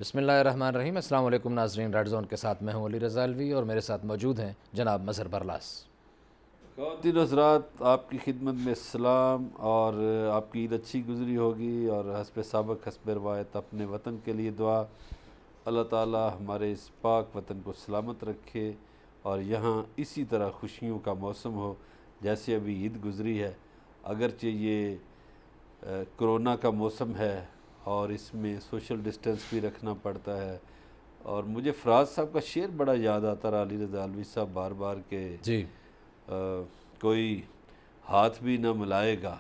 بسم اللہ الرحمن الرحیم۔ السلام علیکم ناظرین، ریڈ زون کے ساتھ میں ہوں علی رضا الوی اور میرے ساتھ موجود ہیں جناب مظہر برلاس۔ خواتین حضرات، آپ کی خدمت میں السلام، اور آپ کی عید اچھی گزری ہوگی اور حسب سابق حسب روایت اپنے وطن کے لیے دعا۔ اللہ تعالی ہمارے اس پاک وطن کو سلامت رکھے اور یہاں اسی طرح خوشیوں کا موسم ہو جیسے ابھی عید گزری ہے۔ اگرچہ یہ کرونا کا موسم ہے اور اس میں سوشل ڈسٹینس بھی رکھنا پڑتا ہے، اور مجھے فراز صاحب کا شعر بڑا یاد آتا رہا علی رضا الوی صاحب بار بار کہ جی کوئی ہاتھ بھی نہ ملائے گا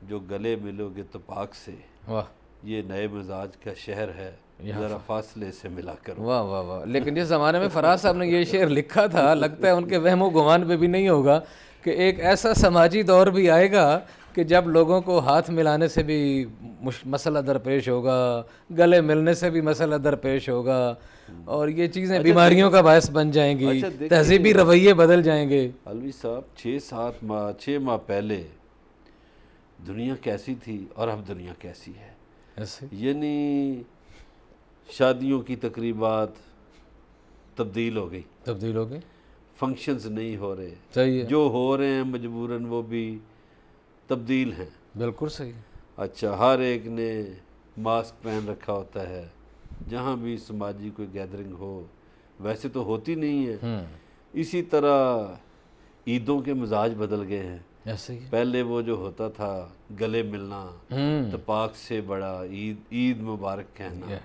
جو گلے ملو گے تو پاک سے، واہ یہ نئے مزاج کا شہر ہے ذرا فاصلے سے ملا کرو۔ واہ واہ واہ۔ لیکن جس زمانے میں فراز صاحب نے یہ شعر لکھا تھا، لگتا ہے ان کے وہم و گمان پہ بھی نہیں ہوگا کہ ایک ایسا سماجی دور بھی آئے گا کہ جب لوگوں کو ہاتھ ملانے سے بھی مسئلہ درپیش ہوگا، گلے ملنے سے بھی مسئلہ درپیش ہوگا، اور یہ چیزیں بیماریوں کا باعث بن جائیں گی، تہذیبی رویے بدل جائیں گے۔ الوی صاحب 6 ماہ پہلے دنیا کیسی تھی اور اب دنیا کیسی ہے؟ ایسے یعنی شادیوں کی تقریبات تبدیل ہو گئی، تبدیل ہو گئی، فنکشنز نہیں ہو رہے، صحیح ہے، جو ہو رہے ہیں مجبوراً وہ بھی تبدیل ہیں۔ بالکل صحیح۔ اچھا، ہر ایک نے ماسک پہن رکھا ہوتا ہے، جہاں بھی سماجی کوئی گیدرنگ ہو، ویسے تو ہوتی نہیں ہے۔ اسی طرح عیدوں کے مزاج بدل گئے ہیں۔ ایسے ہی پہلے وہ جو ہوتا تھا گلے ملنا، اتفاق سے بڑا عید مبارک کہنا،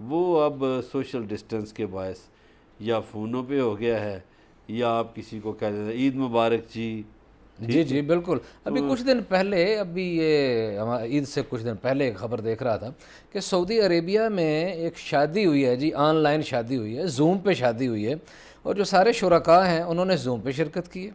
وہ اب سوشل ڈسٹینس کے باعث یا فونوں پہ ہو گیا ہے، یا آپ کسی کو کہہ دیتے ہیں عید مبارک جی۔ جی جی بالکل۔ ابھی کچھ دن پہلے، یہ عید سے کچھ دن پہلے ایک خبر دیکھ رہا تھا کہ سعودی عربیہ میں ایک شادی ہوئی ہے، جی آن لائن شادی ہوئی ہے، زوم پہ شادی ہوئی ہے، اور جو سارے شرکاء ہیں انہوں نے زوم پہ شرکت کی ہے۔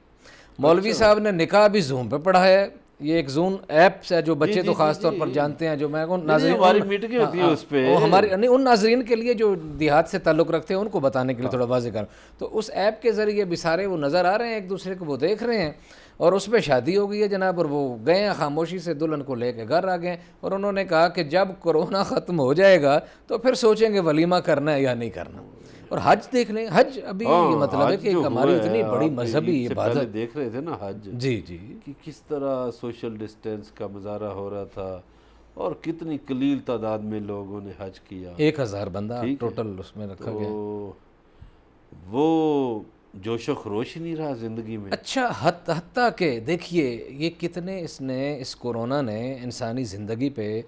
مولوی صاحب نے نکاح بھی زوم پہ پڑھایا ہے۔ یہ ایک زوم ایپس ہے جو بچے تو خاص طور پر جانتے ہیں، جو میں ہماری میٹنگیں ہوتی ہیں اس پہ، ہماری نہیں، ان ناظرین کے لیے جو دیہات سے تعلق رکھتے ہیں ان کو بتانے کے لیے تھوڑا واضح کروں تو اس ایپ کے ذریعے بھی سارے وہ نظر آ رہے ہیں، ایک دوسرے کو وہ دیکھ رہے ہیں، اور اس پہ شادی ہو گئی ہے جناب، اور وہ گئے ہیں خاموشی سے، دلہن کو لے کے گھر آ گئے، اور انہوں نے کہا کہ جب کورونا ختم ہو جائے گا تو پھر سوچیں گے ولیمہ کرنا ہے یا نہیں کرنا۔ اور حج دیکھ لیں، حج ابھی مطلب ہے کہ ہماری اتنی بڑی مذہبی عبادت، دیکھ رہے تھے نا حج، جی جی، کہ کس طرح سوشل ڈسٹینس کا مظاہرہ ہو رہا تھا، اور کتنی قلیل تعداد میں لوگوں نے حج کیا، 1000 بندہ ٹوٹل اس میں رکھا گیا۔ وہ جوش و خروش ہی نہیں رہا زندگی میں۔ اچھا، حتیٰ کہ دیکھیے یہ کتنے اس کورونا نے انسانی زندگی پہ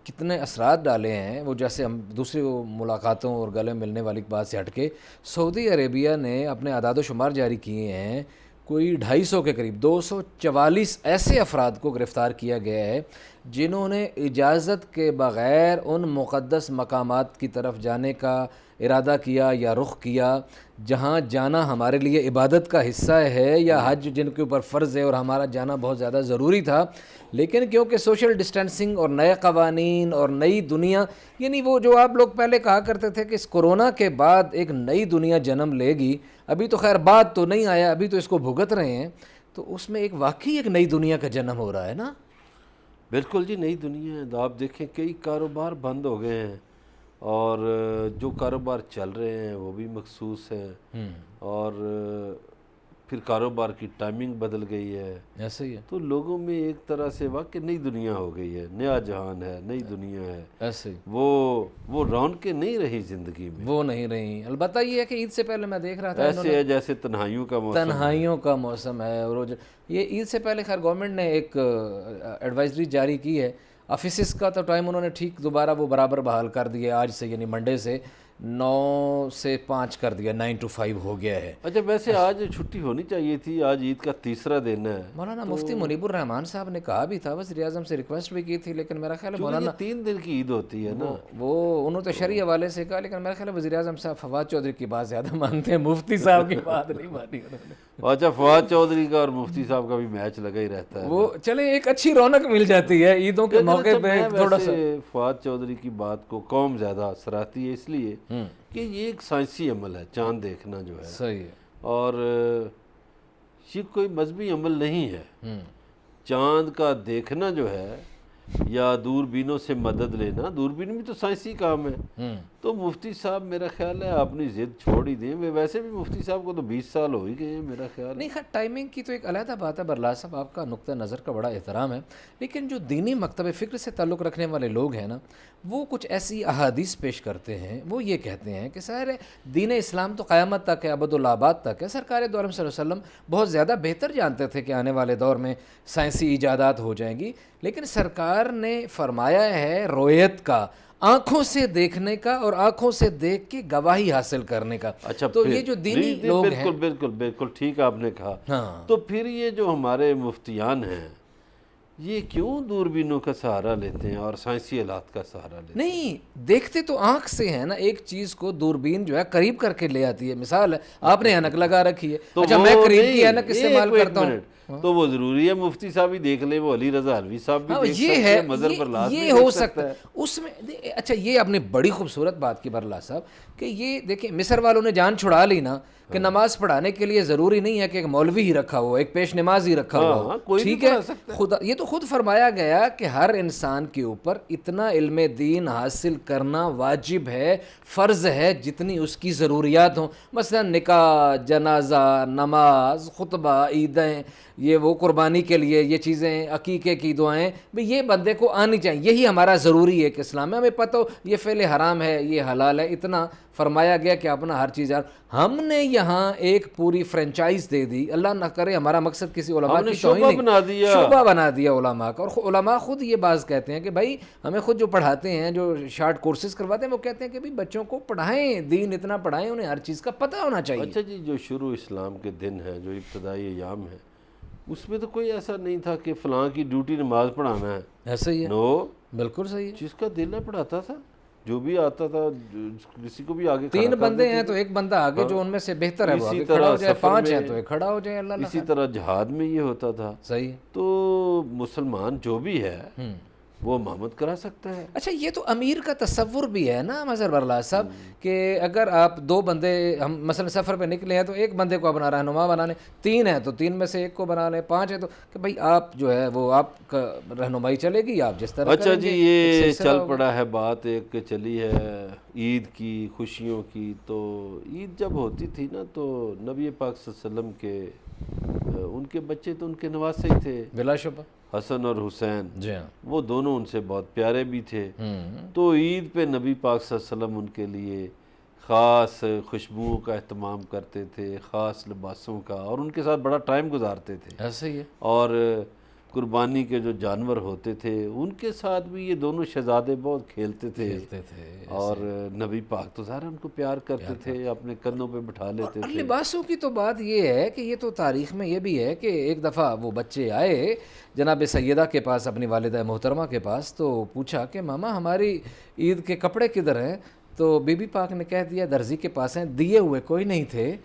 کتنے اثرات ڈالے ہیں۔ وہ جیسے ہم دوسری ملاقاتوں اور گلے ملنے والی بات سے ہٹ کے، سعودی عربیہ نے اپنے اعداد و شمار جاری کیے ہیں، کوئی 250 کے قریب 244 ایسے افراد کو گرفتار کیا گیا ہے جنہوں نے اجازت کے بغیر ان مقدس مقامات کی طرف جانے کا ارادہ کیا یا رخ کیا جہاں جانا ہمارے لیے عبادت کا حصہ ہے، یا حج جن کے اوپر فرض ہے اور ہمارا جانا بہت زیادہ ضروری تھا، لیکن کیونکہ سوشل ڈسٹینسنگ اور نئے قوانین اور نئی دنیا، یعنی وہ جو آپ لوگ پہلے کہا کرتے تھے کہ اس کورونا کے بعد ایک نئی دنیا جنم لے گی، ابھی تو خیر بات تو نہیں آیا، ابھی تو اس کو بھگت رہے ہیں، تو اس میں ایک واقعی ایک نئی دنیا کا جنم ہو رہا ہے نا۔ بالکل جی، نئی دنیا ہے۔ آپ دیکھیں کئی کاروبار بند ہو گئے ہیں، اور جو کاروبار چل رہے ہیں وہ بھی مخصوص ہیں، اور پھر کاروبار کی ٹائمنگ بدل گئی ہے۔ ایسے ہی ہے، تو لوگوں میں ایک طرح سے واقعی نئی دنیا ہو گئی ہے، نیا جہان ہے، نئی دنیا ہے، ایسے ہی وہ رونقیں نہیں رہی زندگی میں، وہ نہیں رہی۔ البتہ یہ ہے کہ عید سے پہلے میں دیکھ رہا تھا ایسے ہے جیسے تنہائیوں کا موسم، تنہائیوں کا موسم ہے، اور یہ عید سے پہلے خیر گورنمنٹ نے ایک ایڈوائزری جاری کی ہے، آفیسز کا تو ٹائم انہوں نے ٹھیک دوبارہ وہ برابر بحال کر دیا، آج سے یعنی منڈے سے 9 سے 5 کر دیا، 9 to 5 ہو گیا ہے۔ اچھا ویسے آج چھٹی ہونی چاہیے تھی، آج عید کا تیسرا دن ہے۔ مولانا مفتی منیب الرحمان صاحب نے کہا بھی تھا، وزیر اعظم سے ریکویسٹ بھی کی تھی، لیکن میرا خیال ہے مولانا 3 دن کی عید ہوتی ہے نا، وہ انہوں نے تو شرعی حوالے سے کہا، لیکن میرا خیال ہے وزیر اعظم صاحب فواد چودھری کی بات زیادہ مانتے ہیں، مفتی صاحب کی بات نہیں مانی انہوں نے۔ اچھا، فواد چودھری کا اور مفتی صاحب کا بھی میچ لگا ہی رہتا ہے، وہ چلیں ایک اچھی رونق مل جاتی ہے عیدوں کے موقع پہ تھوڑا سا۔ فواد چودھری کی بات کو قوم زیادہ سراہتی ہے، اس لیے کہ یہ ایک سائنسی عمل ہے، چاند دیکھنا جو ہے، صحیح ہے، اور یہ کوئی مذہبی عمل نہیں ہے۔ چاند کا دیکھنا جو ہے یا دوربینوں سے مدد لینا، دوربین بھی تو سائنسی کام ہے. تو مفتی صاحب میرا خیال ہے اپنی ضد چھوڑ ہی دیں. ویسے بھی مفتی صاحب کو تو 20 سال ہو ہی گئے ہیں میرا خیال. نہیں خیر ٹائمنگ کی تو ایک علیحدہ بات ہے. برلا صاحب آپ کا نقطہ نظر کا بڑا احترام ہے، لیکن جو دینی مکتب فکر سے تعلق رکھنے والے لوگ ہیں نا، وہ کچھ ایسی احادیث پیش کرتے ہیں. وہ یہ کہتے ہیں کہ سر دین اسلام تو قیامت تک ہے، ابدالآباد تک ہے. سرکار دو عالم صلی اللہ علیہ وسلم بہت زیادہ بہتر جانتے تھے کہ آنے والے دور میں سائنسی ایجادات ہو جائیں گی، لیکن سرکار نے فرمایا ہے رویت کا، آنکھوں سے دیکھنے کا اور آنکھوں سے دیکھ کے گواہی حاصل کرنے کا. اچھا تو یہ جو دینی لوگ ہیں، بالکل ٹھیک آپ نے کہا. ہاں تو پھر یہ جو ہمارے مفتیان ہیں یہ کیوں دوربینوں کا سہارا لیتے ہیں اور سائنسی آلات کا سہارا لیتے ہیں؟ نہیں دیکھتے تو آنکھ سے ہیں نا. ایک چیز کو دوربین جو ہے قریب کر کے لے آتی ہے. مثال ہے آپ نے اینک لگا رکھی ہے، اچھا میں قریب کی اینک استعمال کرتا ہوں تو وہ ضروری ہے مفتی صاحب ہی دیکھ لیں، وہ علی رضا حلوی صاحب بھی دیکھ یہ سکتے ہے، ہیں، مظہر برلاس بھی یہ دیکھ ہو سکتا ہے. اس میں. اچھا یہ آپ نے بڑی خوبصورت بات کی برلا صاحب کہ یہ دیکھیں مصر والوں نے جان چھڑا لی نا کہ نماز پڑھانے کے لیے ضروری نہیں ہے کہ ایک مولوی ہی رکھا ہو، ایک پیش نماز ہی رکھا ہوا ہو. ٹھیک ہے، خدا یہ تو خود فرمایا گیا کہ ہر انسان کے اوپر اتنا علم دین حاصل کرنا واجب ہے، فرض ہے، جتنی اس کی ضروریات ہوں. مثلا نکاح، جنازہ، نماز، خطبہ، عیدیں، یہ وہ قربانی کے لیے یہ چیزیں، عقیقے کی دعائیں، بھئی یہ بندے کو آنی چاہیے. یہی ہمارا ضروری ہے کہ اسلام میں ہمیں پتہ ہو یہ فعل حرام ہے، یہ حلال ہے. اتنا فرمایا گیا کہ اپنا ہر چیز ہم نے یہاں ایک پوری فرنچائز دے دی. اللہ نہ کرے ہمارا مقصد کسی علماء کی توہین نہیں، شعبہ بنا دیا علماء کا. اور علماء خود یہ بات کہتے ہیں کہ بھائی ہمیں خود جو پڑھاتے ہیں، جو شارٹ کورسز کرواتے ہیں، وہ کہتے ہیں کہ بھئی بچوں کو پڑھائیں، دین اتنا پڑھائیں، انہیں ہر چیز کا پتہ ہونا چاہیے. اچھا جی، جو شروع اسلام کے دن ہیں، جو ابتدائی ایام ہیں، اس میں تو کوئی ایسا نہیں تھا کہ فلاں کی ڈیوٹی نماز پڑھانا ہے. ایسا ہی ہے، نو، بالکل صحیح ہے. جس کا دل ہے پڑھاتا تھا، جو بھی آتا تھا، کسی کو بھی آگے کھڑا 3 بندے ہیں تو ایک بندہ آگے جو ان میں سے بہتر ہے وہ آگے کھڑا ہو جائے، 5 ہیں تو ایک کھڑا ہو جائے. اللہ اسی طرح جہاد میں یہ ہوتا تھا. صحیح ہے. تو مسلمان جو بھی ہے وہ امامت کرا سکتا ہے. اچھا یہ تو امیر کا تصور بھی ہے نا مظہر برلاس صاحب کہ اگر آپ 2 بندے، ہم مثلا سفر پہ نکلے ہیں تو ایک بندے کو اپنا رہنما بنا لیں، 3 ہیں تو 3 میں سے ایک کو بنا لیں، 5 ہیں تو کہ بھائی آپ جو ہے وہ آپ کا رہنمائی چلے گی، آپ جس طرح. اچھا جی، یہ چل پڑا ہے بات ایک چلی ہے عید کی، خوشیوں کی. تو عید جب ہوتی تھی نا تو نبی پاک صلی اللہ علیہ وسلم کے ان کے بچے تو ان کے نواسے ہی تھے، بلا شبہ حسن اور حسین. جی ہاں، وہ دونوں ان سے بہت پیارے بھی تھے. تو عید پہ نبی پاک صلی اللہ علیہ وسلم ان کے لیے خاص خوشبوؤں کا اہتمام کرتے تھے، خاص لباسوں کا، اور ان کے ساتھ بڑا ٹائم گزارتے تھے. ایسا ہی ہے. اور قربانی کے جو جانور ہوتے تھے ان کے ساتھ بھی یہ دونوں شہزادے بہت کھیلتے تھے. اور نبی پاک تو ظاہر ان کو پیار کرتے تھے، اپنے کندھوں پہ بٹھا لیتے تھے. لباسوں کی تو بات یہ ہے کہ یہ تو تاریخ میں یہ بھی ہے کہ ایک دفعہ وہ بچے آئے جناب سیدہ کے پاس، اپنی والدہ محترمہ کے پاس، تو پوچھا کہ ماما ہماری عید کے کپڑے کدھر ہیں؟ تو بی بی پاک نے کہہ دیا درزی کے پاس ہیں. دیے ہوئے کوئی نہیں تھے.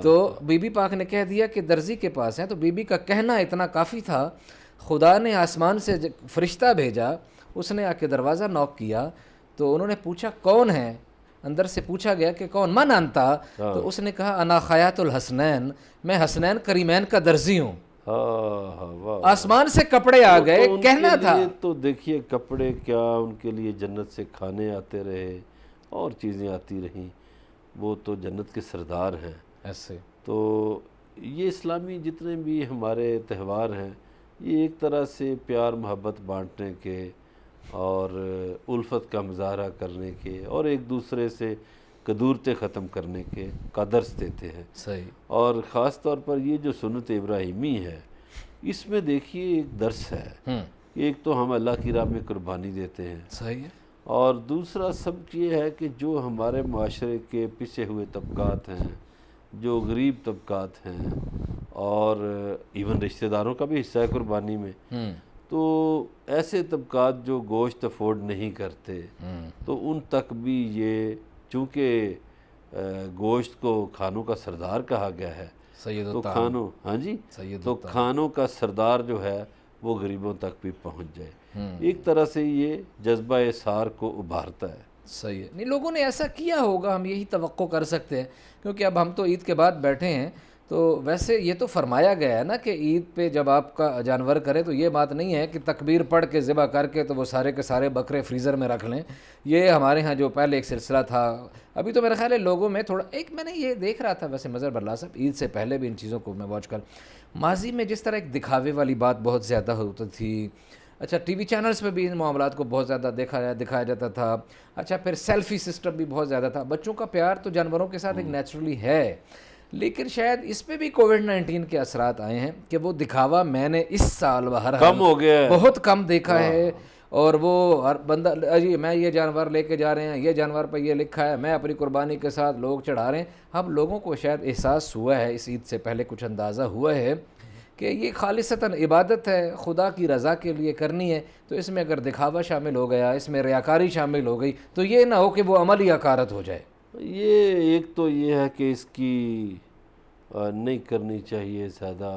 تو بی بی پاک نے کہہ دیا کہ درزی کے پاس ہیں. تو بی بی کا کہنا اتنا کافی تھا، خدا نے آسمان سے فرشتہ بھیجا، اس نے آ کے دروازہ نوک کیا. تو انہوں نے پوچھا کون ہے؟ اندر سے پوچھا گیا کہ کون؟ من انتا؟ تو اس نے کہا انا خیاط الحسنین، میں حسنین کریمین کا درزی ہوں. آسمان سے کپڑے آ گئے، کہنا تھا. تو دیکھیے کپڑے کیا ان کے لیے جنت سے کھانے آتے رہے اور چیزیں آتی رہیں. وہ تو جنت کے سردار ہیں. ایسے تو یہ اسلامی جتنے بھی ہمارے تہوار ہیں یہ ایک طرح سے پیار محبت بانٹنے کے اور الفت کا مظاہرہ کرنے کے اور ایک دوسرے سے قدورتیں ختم کرنے کے کا درس دیتے ہیں. صحیح. اور خاص طور پر یہ جو سنت ابراہیمی ہے اس میں دیکھیے ایک درس ہے. ایک تو ہم اللہ کی راہ میں قربانی دیتے ہیں. صحیح ہے. اور دوسرا سب یہ ہے کہ جو ہمارے معاشرے کے پسے ہوئے طبقات ہیں، جو غریب طبقات ہیں، اور ایون رشتہ داروں کا بھی حصہ ہے قربانی میں، تو ایسے طبقات جو گوشت افورڈ نہیں کرتے تو ان تک بھی یہ، چونکہ گوشت کو کھانوں کا سردار کہا گیا ہے، تو کھانوں، ہاں جی، تو کھانوں کا سردار جو ہے وہ غریبوں تک بھی پہنچ جائے. ایک طرح سے یہ جذبہ اثار کو ابھارتا ہے. صحیح ہے. نہیں لوگوں نے ایسا کیا ہوگا، ہم یہی توقع کر سکتے ہیں، کیونکہ اب ہم تو عید کے بعد بیٹھے ہیں تو ویسے یہ تو فرمایا گیا ہے نا کہ عید پہ جب آپ کا جانور کرے تو یہ بات نہیں ہے کہ تکبیر پڑھ کے ذبح کر کے تو وہ سارے کے سارے بکرے فریزر میں رکھ لیں. یہ ہمارے ہاں جو پہلے ایک سلسلہ تھا, ابھی تو میرا خیال ہے لوگوں میں تھوڑا, ایک میں نے یہ دیکھ رہا تھا ویسے مظہر برلا صاحب, عید سے پہلے بھی ان چیزوں کو میں واچ کر, ماضی میں جس طرح ایک دکھاوے والی بات بہت زیادہ ہوتی تھی. اچھا ٹی وی چینلز پہ بھی ان معاملات کو بہت زیادہ دکھایا جاتا تھا. اچھا پھر سیلفی سسٹم بھی بہت زیادہ تھا. بچوں کا پیار تو جانوروں کے ساتھ ایک نیچرلی ہے, لیکن شاید اس پہ بھی کووڈ-19 کے اثرات آئے ہیں کہ وہ دکھاوا میں نے اس سال کم ہو گیا ہے, بہت کم دیکھا ہے. اور وہ ہر بندہ جی میں یہ جانور لے کے جا رہے ہیں, یہ جانور پہ یہ لکھا ہے, میں اپنی قربانی کے ساتھ لوگ چڑھا رہے ہیں. اب لوگوں کو شاید احساس ہوا ہے, اس عید سے پہلے کچھ اندازہ ہوا ہے کہ یہ خالصتاً عبادت ہے, خدا کی رضا کے لیے کرنی ہے, تو اس میں اگر دکھاوا شامل ہو گیا, اس میں ریاکاری شامل ہو گئی, تو یہ نہ ہو کہ وہ عملی عکارت ہو جائے. یہ ایک تو یہ ہے کہ اس کی نہیں کرنی چاہیے, زیادہ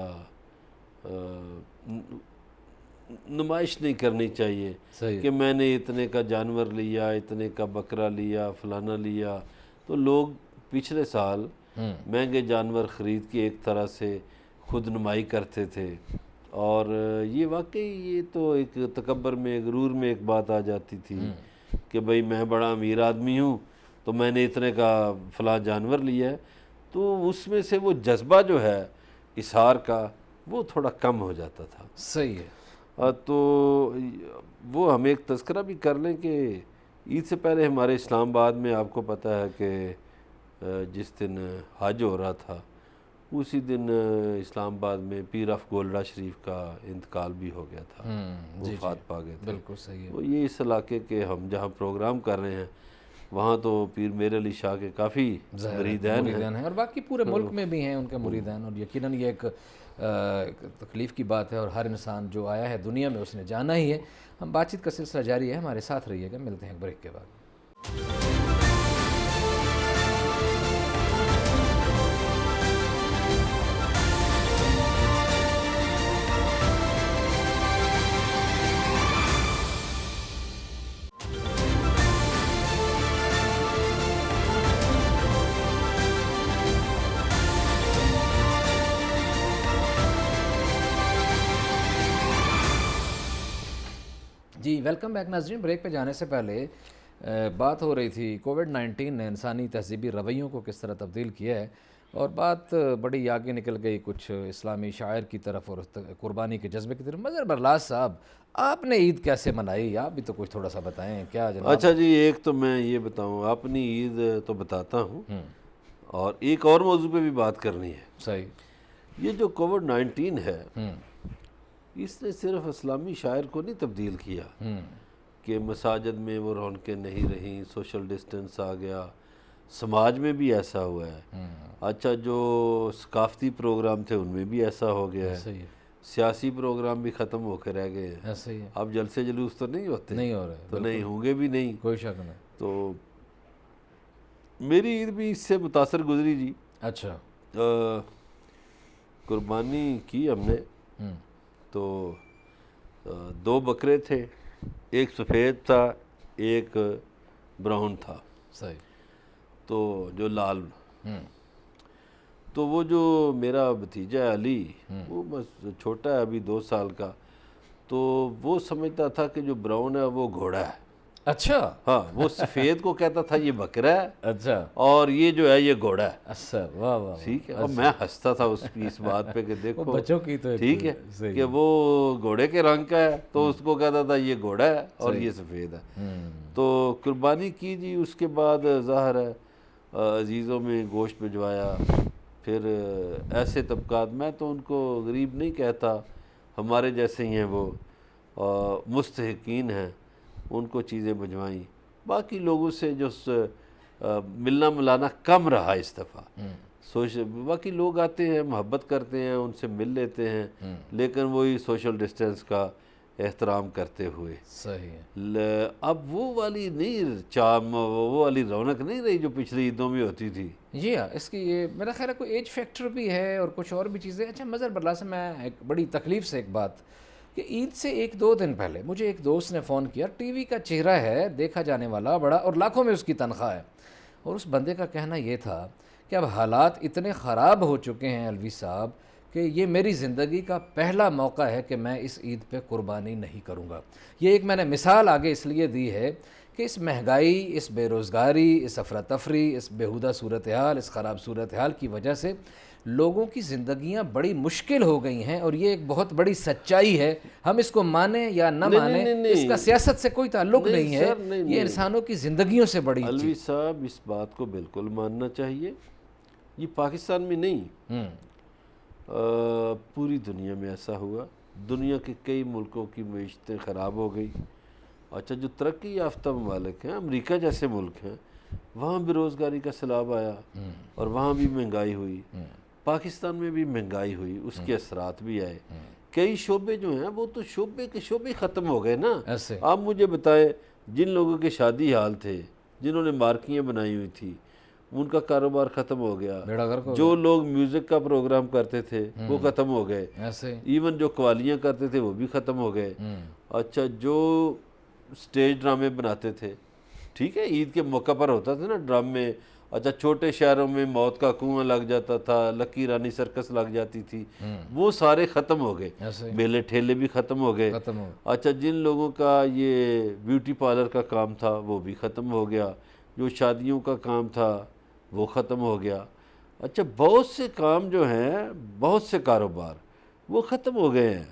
نمائش نہیں کرنی چاہیے کہ میں نے اتنے کا جانور لیا, اتنے کا بکرا لیا, فلانا لیا. تو لوگ پچھلے سال مہنگے جانور خرید کے ایک طرح سے خود نمائی کرتے تھے, اور یہ واقعی یہ تو ایک تکبر میں, غرور میں ایک بات آ جاتی تھی کہ بھئی میں بڑا امیر آدمی ہوں تو میں نے اتنے کا فلاں جانور لیا ہے. تو اس میں سے وہ جذبہ جو ہے اظہار کا وہ تھوڑا کم ہو جاتا تھا. صحیح ہے. تو وہ ہم ایک تذکرہ بھی کر لیں کہ عید سے پہلے ہمارے اسلام آباد میں آپ کو پتہ ہے کہ جس دن حج ہو رہا تھا اسی دن اسلام آباد میں پیر آف گولڈا شریف کا انتقال بھی ہو گیا تھا, وفات پا گئے تھے. بالکل صحیح ہے. وہ یہ اس علاقے کے ہم جہاں پروگرام کر رہے ہیں وہاں تو پیر میر علی شاہ کے کافی مریدین ہیں, اور باقی پورے ملک میں بھی ہیں ان کے مریدین, اور یقیناً یہ ایک تکلیف کی بات ہے, اور ہر انسان جو آیا ہے دنیا میں اس نے جانا ہی ہے. ہم بات چیت کا سلسلہ جاری ہے, ہمارے ساتھ رہیے گا, ملتے ہیں ایک بریک کے بعد. جی ویلکم بیک ناظرین. بریک پہ جانے سے پہلے بات ہو رہی تھی کووڈ-19 نے انسانی تہذیبی رویوں کو کس طرح تبدیل کیا ہے, اور بات بڑی آگے نکل گئی کچھ اسلامی شاعر کی طرف اور قربانی کے جذبے کی طرف. مظہر برلاس صاحب, آپ نے عید کیسے منائی؟ آپ بھی تو کچھ تھوڑا سا بتائیں. کیا جناب؟ اچھا جی, ایک تو میں یہ بتاؤں, اپنی عید تو بتاتا ہوں, اور ایک اور موضوع پہ بھی بات کرنی ہے. صحیح. یہ جو کووڈ-19 ہے اس نے صرف اسلامی شاعر کو نہیں تبدیل کیا کہ مساجد میں وہ رونقیں نہیں رہیں, سوشل ڈسٹنس آ گیا, سماج میں بھی ایسا ہوا ہے. اچھا جو ثقافتی پروگرام تھے ان میں بھی ایسا ہو گیا ہے, سیاسی پروگرام بھی ختم ہو کے رہ گئے ہیں. اب جلسے جلوس تو نہیں ہوتے, نہیں ہو رہے, تو نہیں ہوں گے بھی نہیں, کوئی شک نہیں. تو میری عید بھی اس سے متاثر گزری جی. اچھا. قربانی کی ہم نے تو 2 بکرے تھے, ایک سفید تھا ایک براؤن تھا. صحیح. تو جو لال, تو وہ جو میرا بھتیجا ہے علی, وہ بس چھوٹا ہے ابھی 2 سال کا, تو وہ سمجھتا تھا کہ جو براؤن ہے وہ گھوڑا ہے. اچھا. ہاں, وہ سفید کو کہتا تھا یہ بکرا ہے, اچھا, اور یہ جو ہے یہ گھوڑا ہے. اچھا, واہ واہ. ٹھیک ہے, اور میں ہنستا تھا اس کی اس بات پہ کہ دیکھو بچوں کی تو ٹھیک ہے کہ وہ گھوڑے کے رنگ کا ہے تو اس کو کہتا تھا یہ گھوڑا ہے اور یہ سفید ہے. تو قربانی کی جی. اس کے بعد ظاہر ہے عزیزوں میں گوشت بھجوایا. پھر ایسے طبقات, میں تو ان کو غریب نہیں کہتا, ہمارے جیسے ہی ہیں وہ, مستحقین ہیں, ان کو چیزیں بھجوائیں. باقی لوگوں سے جو ملنا ملانا کم رہا اس دفعہ. باقی لوگ آتے ہیں, محبت کرتے ہیں, ان سے مل لیتے ہیں, لیکن وہی سوشل ڈسٹنس کا احترام کرتے ہوئے. صحیح ہے. اب وہ والی نہیں چام, وہ والی رونق نہیں رہی جو پچھلی عیدوں میں ہوتی تھی. جی ہاں, اس کی یہ میرا خیال ہے کوئی ایج فیکٹر بھی ہے اور کچھ اور بھی چیزیں. اچھا مظہر برلا سے میں ایک بڑی تکلیف سے ایک بات کہ عید سے 1-2 دن پہلے مجھے ایک دوست نے فون کیا, ٹی وی کا چہرہ ہے, دیکھا جانے والا بڑا, اور لاکھوں میں اس کی تنخواہ ہے, اور اس بندے کا کہنا یہ تھا کہ اب حالات اتنے خراب ہو چکے ہیں الوی صاحب کہ یہ میری زندگی کا پہلا موقع ہے کہ میں اس عید پہ قربانی نہیں کروں گا. یہ ایک میں نے مثال آگے اس لیے دی ہے کہ اس مہنگائی، اس بے روزگاری، اس افراتفری، اس بیہودہ صورتحال، اس خراب صورتحال کی وجہ سے لوگوں کی زندگیاں بڑی مشکل ہو گئی ہیں، اور یہ ایک بہت بڑی سچائی ہے. ہم اس کو مانیں یا نہ مانیں، اس کا سیاست سے کوئی تعلق نہیں ہے، یہ انسانوں کی زندگیوں سے بڑی الوی صاحب اس بات کو بالکل ماننا چاہیے. یہ پاکستان میں نہیں، پوری دنیا میں ایسا ہوا. دنیا کے کئی ملکوں کی معیشتیں خراب ہو گئی. اچھا، جو ترقی یافتہ ممالک ہیں، امریکہ جیسے ملک ہیں، وہاں بے روزگاری کا سیلاب آیا اور وہاں بھی مہنگائی ہوئی. پاکستان میں بھی مہنگائی ہوئی، اس کے اثرات بھی آئے. کئی شعبے جو ہیں وہ تو شعبے کے شعبے ختم ہو گئے نا. ایسے آپ مجھے بتائیں، جن لوگوں کے شادی حال تھے، جنہوں نے مارکیاں بنائی ہوئی تھی، ان کا کاروبار ختم ہو گیا. بیڑا گرک ہو جو لوگ میوزک کا پروگرام کرتے تھے وہ ختم ہو گئے. ایسے ایون جو قوالیاں کرتے تھے وہ بھی ختم ہو گئے. اچھا، جو سٹیج ڈرامے بناتے تھے، ٹھیک ہے، عید کے موقع پر ہوتا تھا نا ڈرامے. اچھا، چھوٹے شہروں میں موت کا کنواں لگ جاتا تھا، لکی رانی سرکس لگ جاتی تھی، وہ سارے ختم ہو گئے. ایسے میلے ٹھیلے بھی ختم ہو گئے. ختم ہو اچھا، جن لوگوں کا یہ بیوٹی پارلر کا کام تھا وہ بھی ختم ہو گیا. جو شادیوں کا کام تھا وہ ختم ہو گیا. اچھا، بہت سے کام جو ہیں، بہت سے کاروبار وہ ختم ہو گئے ہیں.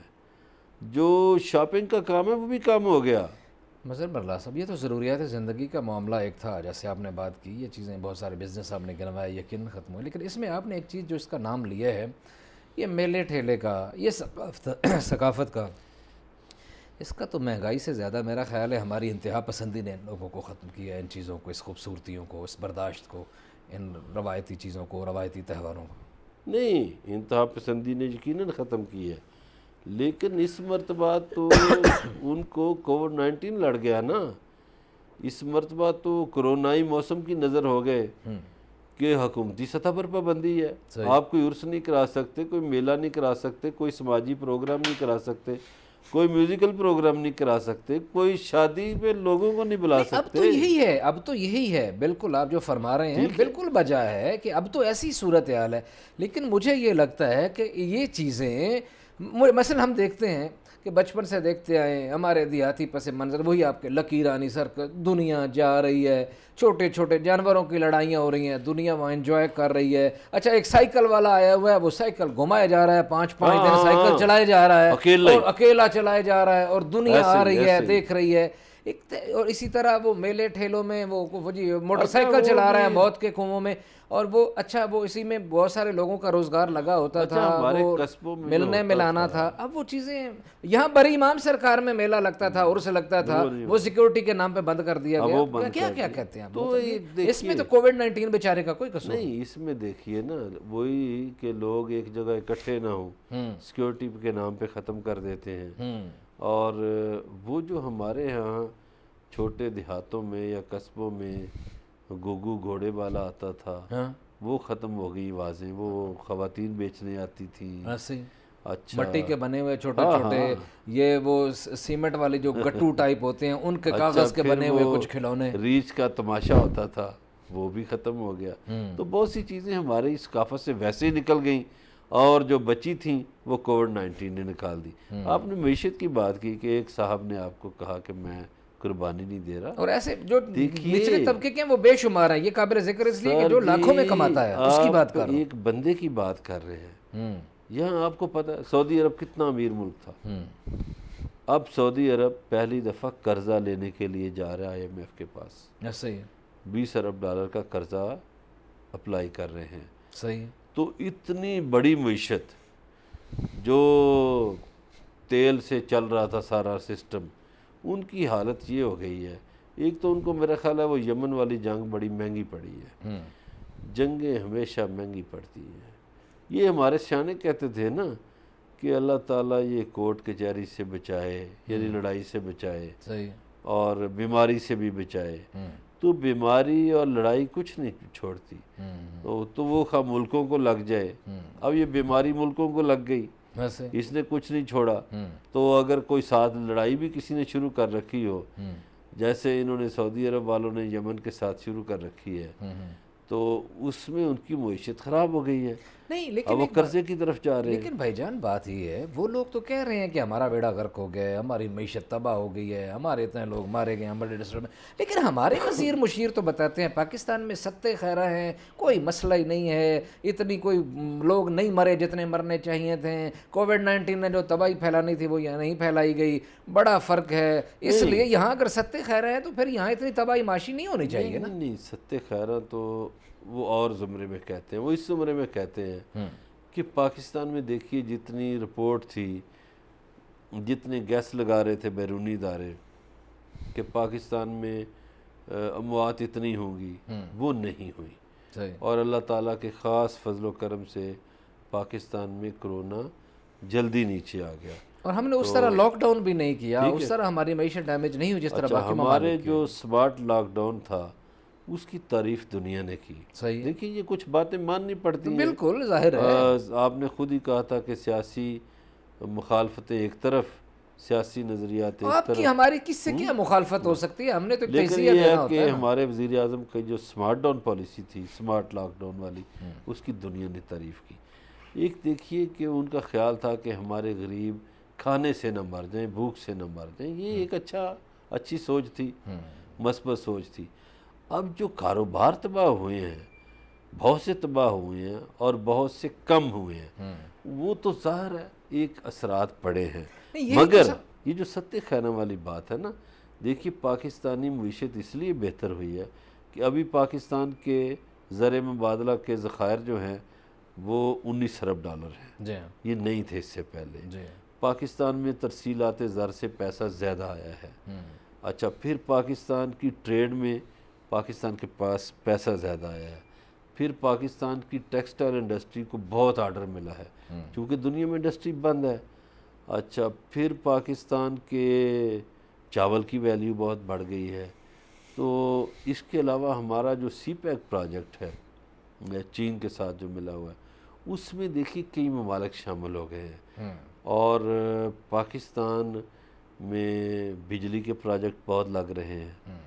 جو شاپنگ کا کام ہے وہ بھی کام ہو گیا. مظہر برلا صاحب، یہ تو ضروریات زندگی کا معاملہ ایک تھا، جیسے آپ نے بات کی، یہ چیزیں بہت سارے بزنس آپ نے گنوائے، یقیناً ختم ہوئے. لیکن اس میں آپ نے ایک چیز جو اس کا نام لیا ہے، یہ میلے ٹھیلے کا، یہ ثقافت کا، اس کا تو مہنگائی سے زیادہ میرا خیال ہے ہماری انتہا پسندی نے ان لوگوں کو ختم کیا ہے، ان چیزوں کو، اس خوبصورتیوں کو، اس برداشت کو، ان روایتی چیزوں کو، روایتی تہواروں کو. نہیں، انتہا پسندی نے یقیناً ختم کی ہے، لیکن اس مرتبہ تو ان کو کووڈ-19 لڑ گیا نا. اس مرتبہ تو کرونائی موسم کی نظر ہو گئے کہ حکومتی سطح پر پابندی ہے. آپ کوئی عرس نہیں کرا سکتے، کوئی میلہ نہیں کرا سکتے، کوئی سماجی پروگرام نہیں کرا سکتے، کوئی میوزیکل پروگرام نہیں کرا سکتے، کوئی شادی میں لوگوں کو نہیں بلا سکتے. اب تو یہی ہے بالکل آپ جو فرما رہے ہیں، بالکل بجا ہے کہ اب تو ایسی صورتحال ہے. لیکن مجھے یہ لگتا ہے کہ یہ چیزیں مثلا ہم دیکھتے ہیں کہ بچپن سے دیکھتے آئے، ہمارے دیہاتی پس منظر وہی آپ کے لکی رانی سرکس، دنیا جا رہی ہے، چھوٹے چھوٹے جانوروں کی لڑائیاں ہو رہی ہیں، دنیا وہاں انجوائے کر رہی ہے. اچھا، ایک سائیکل والا آیا ہوا ہے، وہ سائیکل گھمایا جا رہا ہے، 5 دن سائیکل چلائے جا رہا ہے، اور اکیلا چلائے جا رہا ہے، اور دنیا آ رہی ہے، دیکھ رہی ہے. اور اسی طرح وہ میلے ٹھیلوں میں وہ موٹر سائیکل چلا رہا ہے موت کے کنووں میں. اور وہ اچھا، وہ اسی میں بہت سارے لوگوں کا روزگار لگا ہوتا تھا، وہ ملنے ملانا تھا. اب وہ چیزیں یہاں بری امام سرکار میں میلہ لگتا تھا، عرس لگتا تھا، وہ سیکیورٹی کے نام پہ بند کر دیا گیا. کیا کہتے ہیں تو اس میں تو کووڈ-19 بیچارے کا کوئی قصور نہیں. اس میں دیکھیے نا، وہی کہ لوگ ایک جگہ اکٹھے نہ ہوں، سیکیورٹی کے نام پہ ختم کر دیتے ہیں. اور وہ جو ہمارے ہاں چھوٹے دیہاتوں میں یا قصبوں میں گوگو گھوڑے والا آتا تھا، وہ ختم ہو گئی واضح. وہ خواتین بیچنے آتی تھیں. اچھا، مٹی کے بنے ہوئے چھوٹے چھوٹے، یہ وہ سیمنٹ والے جو گٹو ٹائپ ہوتے ہیں، ان کے کاغذ کے بنے ہوئے کچھ کھلونے، ریچھ کا تماشا ہوتا تھا، وہ بھی ختم ہو گیا. تو بہت سی چیزیں ہماری اس ثقافت سے ویسے ہی نکل گئیں، اور جو بچی تھیں وہ کووڈ-19 نے نکال دی. آپ نے معیشت کی بات کی کہ ایک صاحب نے آپ کو کہا کہ میں قربانی نہیں دے رہا، اور ایسے جو نچلے طبقے کے ہیں وہ بے شمار ہیں. یہ قابل ذکر اس لیے کہ جو لاکھوں میں کماتا ہے، اس کی بات کر رہا ہوں. ایک بندے کی بات کر رہے ہیں. یہاں آپ کو پتہ ہے سعودی عرب کتنا امیر ملک تھا. اب سعودی عرب پہلی دفعہ قرضہ لینے کے لیے جا رہا ہے IMF کے پاس. صحیح، 20 ارب ڈالر کا قرضہ اپلائی کر رہے ہیں. صحیح. تو اتنی بڑی معیشت، جو تیل سے چل رہا تھا سارا سسٹم، ان کی حالت یہ ہو گئی ہے. ایک تو ان کو میرا خیال ہے وہ یمن والی جنگ بڑی مہنگی پڑی ہے. جنگیں ہمیشہ مہنگی پڑتی ہیں. یہ ہمارے سیانے کہتے تھے نا کہ اللہ تعالیٰ یہ کورٹ کچہری سے بچائے، یعنی لڑائی سے بچائے، اور بیماری سے بھی بچائے. تو بیماری اور لڑائی کچھ نہیں چھوڑتی. تو وہ خواہ ملکوں کو لگ جائے. اب یہ بیماری ملکوں کو لگ گئی، اس نے کچھ نہیں چھوڑا. تو اگر کوئی ساتھ لڑائی بھی کسی نے شروع کر رکھی ہو، جیسے انہوں نے سعودی عرب والوں نے یمن کے ساتھ شروع کر رکھی ہے، تو اس میں ان کی معیشت خراب ہو گئی ہے، نہیں اب لیکن وہ قرضے کی طرف جا رہے ہیں۔ لیکن بھائی جان بات یہ ہے، وہ لوگ تو کہہ رہے ہیں کہ ہمارا بیڑا غرق ہو گیا ہے، ہماری معیشت تباہ ہو گئی ہے، ہمارے اتنے لوگ مارے گئے ہیں، ہمارے ڈسٹرکٹ میں، لیکن ہمارے وزیر مشیر تو بتاتے ہیں پاکستان میں ستے خیرہ ہیں، کوئی مسئلہ ہی نہیں ہے، اتنی کوئی لوگ نہیں مرے جتنے مرنے چاہیے تھے، کووڈ-19 نے جو تباہی پھیلانی تھی وہ یہاں نہیں پھیلائی گئی، بڑا فرق ہے، اس نہیں لیے یہاں اگر ستے خیرہ ہیں تو پھر یہاں اتنی تباہی معاشی نہیں ہونی نہیں چاہیے نا۔ نہیں نہیں، ستے خیرہ تو وہ اور زمرے میں کہتے ہیں، وہ اس زمرے میں کہتے ہیں کہ پاکستان میں دیکھیے جتنی رپورٹ تھی، جتنے گیس لگا رہے تھے بیرونی ادارے کہ پاکستان میں اموات اتنی ہوں گی، وہ نہیں ہوئی، صحیح، اور اللہ تعالیٰ کے خاص فضل و کرم سے پاکستان میں کرونا جلدی نیچے آ گیا۔ اور ہم نے اس تو طرح لاک ڈاؤن بھی نہیں کیا، ٹھیک اس ہے، طرح ہماری معیشت ڈیمیج نہیں ہوئی جس طرح اچھا باقی ہمارے ممالک کی جو ہوئی۔ سمارٹ لاک ڈاؤن تھا اس کی تعریف دنیا نے کی۔ صحیح دیکھیے یہ کچھ باتیں ماننی پڑتی ہے، ہیں، بالکل ظاہر ہے۔ آپ نے خود ہی کہا تھا کہ سیاسی مخالفتیں ایک طرف، سیاسی نظریات ایک آپ کی طرف، ہماری کس سے کیا مخالفت ہو سکتی ہے، ہم نے تو ایک لیکن تجزیہ یہ ہے دینا ہوتا کہ ہے نا۔ ہمارے وزیر اعظم کی جو سمارٹ ڈاؤن پالیسی تھی، سمارٹ لاک ڈاؤن والی، اس کی دنیا نے تعریف کی۔ ایک دیکھیے کہ ان کا خیال تھا کہ ہمارے غریب کھانے سے نہ مر جائیں، بھوک سے نہ مر جائیں، یہ ایک اچھی سوچ تھی، مثبت سوچ تھی۔ اب جو کاروبار تباہ ہوئے ہیں، بہت سے تباہ ہوئے ہیں اور بہت سے کم ہوئے ہیں، وہ تو ظاہر ہے ایک اثرات پڑے ہیں، نہیں، یہی تو مگر سب یہ جو ستے خیرہ والی بات ہے نا، دیکھیے پاکستانی معیشت اس لیے بہتر ہوئی ہے کہ ابھی پاکستان کے زر مبادلہ کے ذخائر جو ہیں وہ 19 ارب ڈالر ہیں، جی ہاں، یہ نہیں تھے اس سے پہلے۔ جی ہاں، پاکستان میں ترسیلات زر سے پیسہ زیادہ آیا ہے۔ اچھا پھر پاکستان کی ٹریڈ میں پاکستان کے پاس پیسہ زیادہ آیا ہے، پھر پاکستان کی ٹیکسٹائل انڈسٹری کو بہت آرڈر ملا ہے چونکہ دنیا میں انڈسٹری بند ہے۔ اچھا پھر پاکستان کے چاول کی ویلیو بہت بڑھ گئی ہے۔ تو اس کے علاوہ ہمارا جو سی پیک پروجیکٹ ہے چین کے ساتھ جو ملا ہوا ہے، اس میں دیکھیے کئی ممالک شامل ہو گئے ہیں، اور پاکستان میں بجلی کے پروجیکٹ بہت لگ رہے ہیں،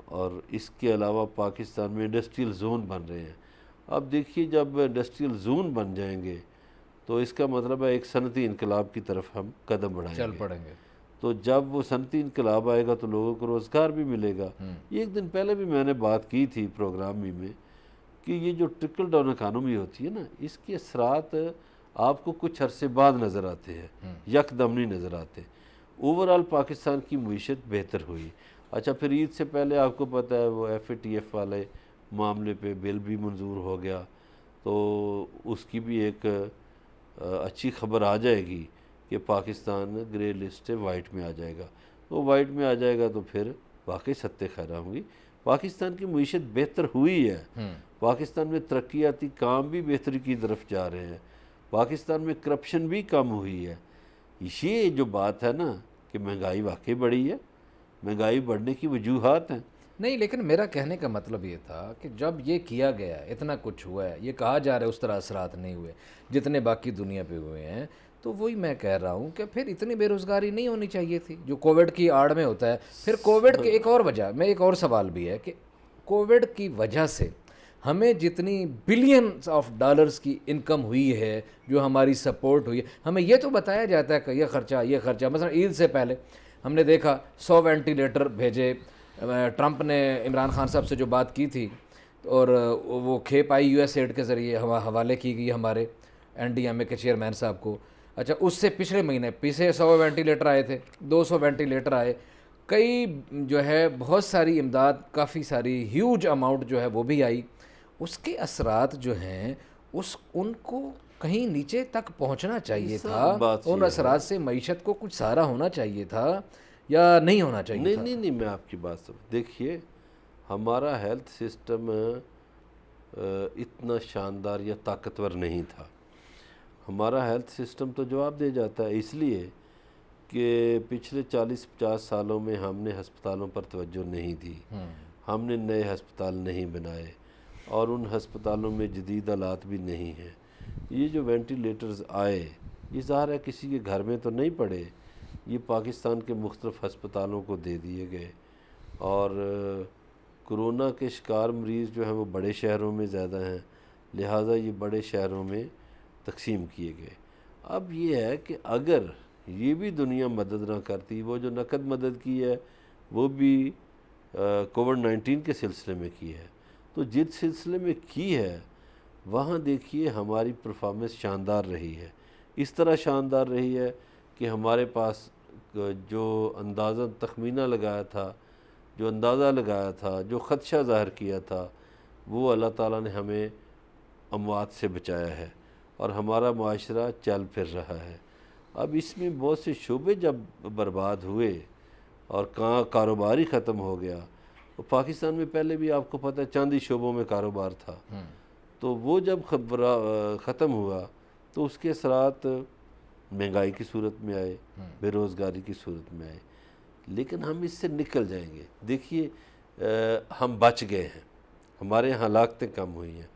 اور اس کے علاوہ پاکستان میں انڈسٹریل زون بن رہے ہیں۔ اب دیکھیے جب انڈسٹریل زون بن جائیں گے تو اس کا مطلب ہے ایک صنعتی انقلاب کی طرف ہم قدم بڑھائیں چل گے۔ پڑیں گے۔ تو جب وہ صنعتی انقلاب آئے گا تو لوگوں کو روزگار بھی ملے گا۔ ایک دن پہلے بھی میں نے بات کی تھی پروگرام میں کہ یہ جو ٹرکل ڈاؤن اکانومی ہوتی ہے نا، اس کے اثرات آپ کو کچھ عرصے بعد نظر آتے ہیں، یکدم نہیں نظر آتے۔ اوورآل پاکستان کی معیشت بہتر ہوئی۔ اچھا پھر عید سے پہلے آپ کو پتہ ہے وہ ایف اے ٹی ایف والے معاملے پہ بل بھی منظور ہو گیا، تو اس کی بھی ایک اچھی خبر آ جائے گی کہ پاکستان گرے لسٹ سے وائٹ میں آ جائے گا۔ تو وائٹ میں آ جائے گا تو پھر واقعی ستے خیرہ ہوں گی۔ پاکستان کی معیشت بہتر ہوئی ہے، پاکستان میں ترقیاتی کام بھی بہتری کی طرف جا رہے ہیں، پاکستان میں کرپشن بھی کم ہوئی ہے۔ یہ جو بات ہے نا کہ مہنگائی واقعی بڑھی ہے، مہنگائی بڑھنے کی وجوہات ہیں۔ نہیں لیکن میرا کہنے کا مطلب یہ تھا کہ جب یہ کیا گیا، اتنا کچھ ہوا ہے، یہ کہا جا رہا ہے اس طرح اثرات نہیں ہوئے جتنے باقی دنیا پہ ہوئے ہیں، تو وہی میں کہہ رہا ہوں کہ پھر اتنی بے روزگاری نہیں ہونی چاہیے تھی جو کووڈ کی آڑ میں ہوتا ہے۔ پھر کووڈ کی ایک اور وجہ، میں ایک اور سوال بھی ہے کہ کووڈ کی وجہ سے ہمیں جتنی بلینز آف ڈالرز کی انکم ہوئی ہے، جو ہماری سپورٹ ہوئی ہے، ہمیں یہ تو بتایا جاتا ہے کہ یہ خرچہ مثلا عید سے پہلے ہم نے دیکھا 100 وینٹیلیٹر بھیجے، ٹرمپ نے عمران خان صاحب سے جو بات کی تھی اور وہ کھیپ آئی یو ایس ایڈ کے ذریعے حوالے کی گئی ہمارے این ڈی ایم اے کے چیئرمین صاحب کو۔ اچھا اس سے پچھلے مہینے 100 وینٹیلیٹر آئے تھے، 200 وینٹیلیٹر آئے، کئی جو ہے بہت ساری امداد، کافی ساری ہیوج اماؤنٹ جو ہے وہ بھی آئی۔ اس کے اثرات جو ہیں ان کو کہیں نیچے تک پہنچنا چاہیے تھا، ان اثرات سے معیشت کو کچھ سہارا ہونا چاہیے تھا یا نہیں ہونا چاہیے تھا؟ نہیں میں آپ کی بات سمجھ، دیکھیے ہمارا ہیلتھ سسٹم اتنا شاندار یا طاقتور نہیں تھا۔ ہمارا ہیلتھ سسٹم تو جواب دے جاتا ہے، اس لیے کہ پچھلے 40-50 سالوں میں ہم نے ہسپتالوں پر توجہ نہیں دی، ہم نے نئے ہسپتال نہیں بنائے، اور ان ہسپتالوں میں جدید آلات بھی نہیں ہیں۔ یہ جو وینٹیلیٹرز آئے، یہ ظاہر ہے کسی کے گھر میں تو نہیں پڑے، یہ پاکستان کے مختلف ہسپتالوں کو دے دیے گئے، اور کورونا کے شکار مریض جو ہیں وہ بڑے شہروں میں زیادہ ہیں، لہٰذا یہ بڑے شہروں میں تقسیم کیے گئے۔ اب یہ ہے کہ اگر یہ بھی دنیا مدد نہ کرتی، وہ جو نقد مدد کی ہے وہ بھی کووڈ-19 کے سلسلے میں کی ہے، تو جس سلسلے میں کی ہے وہاں دیکھیے ہماری پرفارمنس شاندار رہی ہے۔ اس طرح شاندار رہی ہے کہ ہمارے پاس جو اندازہ تخمینہ لگایا تھا، جو اندازہ لگایا تھا، جو خدشہ ظاہر کیا تھا، وہ اللہ تعالیٰ نے ہمیں اموات سے بچایا ہے اور ہمارا معاشرہ چل پھر رہا ہے۔ اب اس میں بہت سے شعبے جب برباد ہوئے اور کاروبار ہی ختم ہو گیا، تو پاکستان میں پہلے بھی آپ کو پتہ ہے چاندی شعبوں میں کاروبار تھا، تو وہ جب ختم ہوا تو اس کے اثرات مہنگائی کی صورت میں آئے، بے روزگاری کی صورت میں آئے، لیکن ہم اس سے نکل جائیں گے۔ دیکھیے ہم بچ گئے ہیں، ہمارے یہاں ہلاکتیں کم ہوئی ہیں،